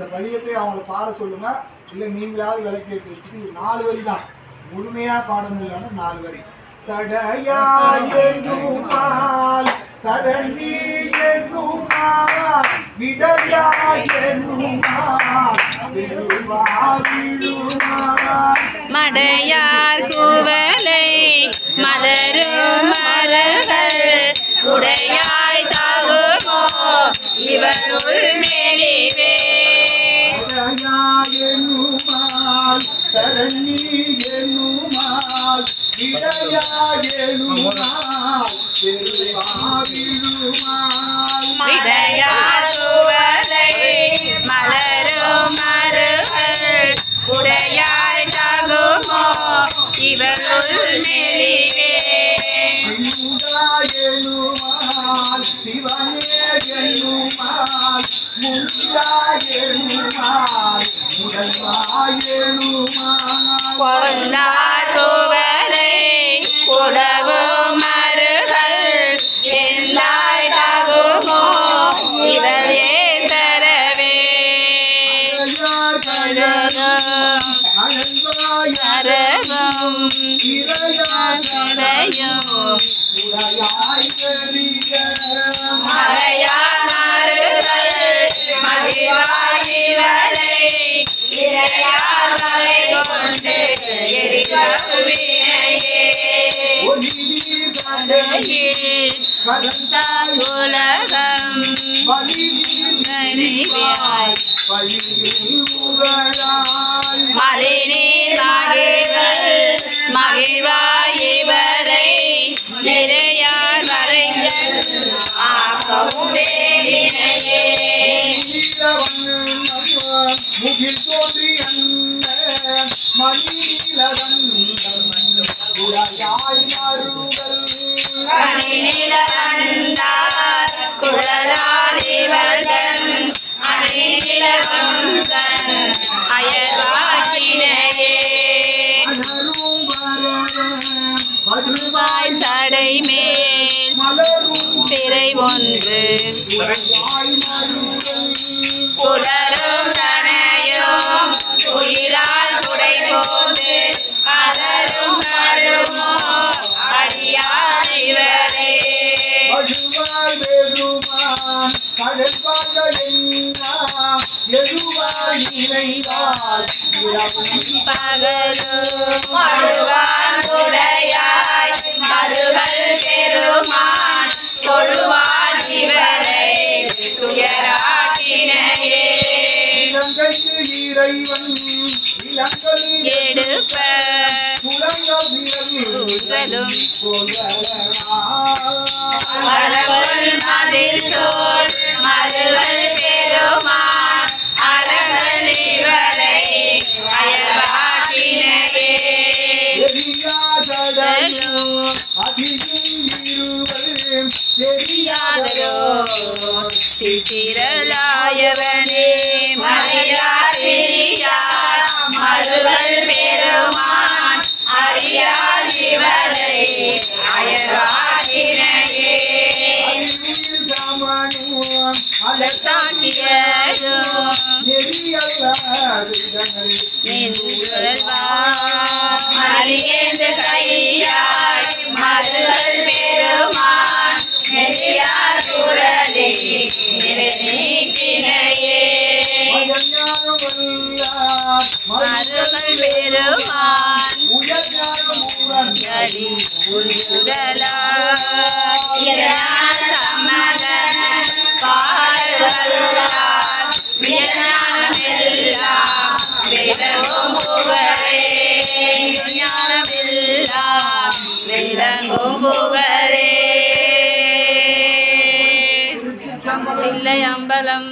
இந்த பதியத்தை அவங்களை பாட சொல்லுங்க, இல்லை நீங்களாவது விளக்கேற்றி வச்சுட்டு 4 வரி தான், முழுமையா பாட முடியலன்னு 4 வரி. சடையாயெனுமால் சரணி என்னுமால் விடையாயெனுமால் பெருவாகிடுமால் மடையார் குவலை மலரும் மலர்கள் உடையாய் தாகுமோ இவருள் மேலிவே. சடையாயெனுமால் சரணி என்னுமால் விடையாயெனுமால் பெருவாகிடுமால் விடையார் குவலை மலரும் மலர்கள் உடையாய் தாகுமோ இவருள் மேலிவே. எனுமால் சிவனே எனுமால் முந்தாயெனுமால் முதல்வாயெனுமால் கொண்டார் குவலை உடவு மருகள் எந்தாய் தாகுமோ இவர் ஏசரவே. அரவம் இறையாசடையும் மறையானார்கள் மகிழ்வாயிவரை இறையார் மறை கொண்டு எரிகவினையே. உலகம் அறிவாய் மலினீர் மகிழ்வாயிவரை இறையார் மறைகள் ஆக்கவும் வேண்டினையே. முகில் தோன்றி அந்த மணிநிலவந்தார் குழலால் இவர்கள் அணிநிலவந்தன் அயர்வாக்கினையே. படுவாய் சடை மேல் பிறை ஒன்று புலரும் தனையும் உயிரால் குடை போது அலரும் படுமோ அடியார் இவரே. பகலும் படுவான் உடையாய் மருகள் பெருமான் கொடுவான் இவரை துயராக்கினையே. எடுப்ப மரபல் மதில் சோழ் மருகள் பெருமான் அறங்கள் இவரை அயர்வாக்கினையே. தெரியாதரோ திரளாயவனே மறையார் பிரியார் மருகள் பெருமான் அறியார் இவரை அயர்வாக்கினையே. அலசாக்கியதோ மறியேந்து கையாய் மருகள் பெருமான் நெறியார் குழலி நீக்கினையே. மருகள் பெருமான் அடி உள்குதலா சமதன பாடல்களால் ஞானமெல்லாம் விளங்கும் புகழே. ஞானமெல்லாம் விளங்கும் புகழே. இல்லை அம்பலம்.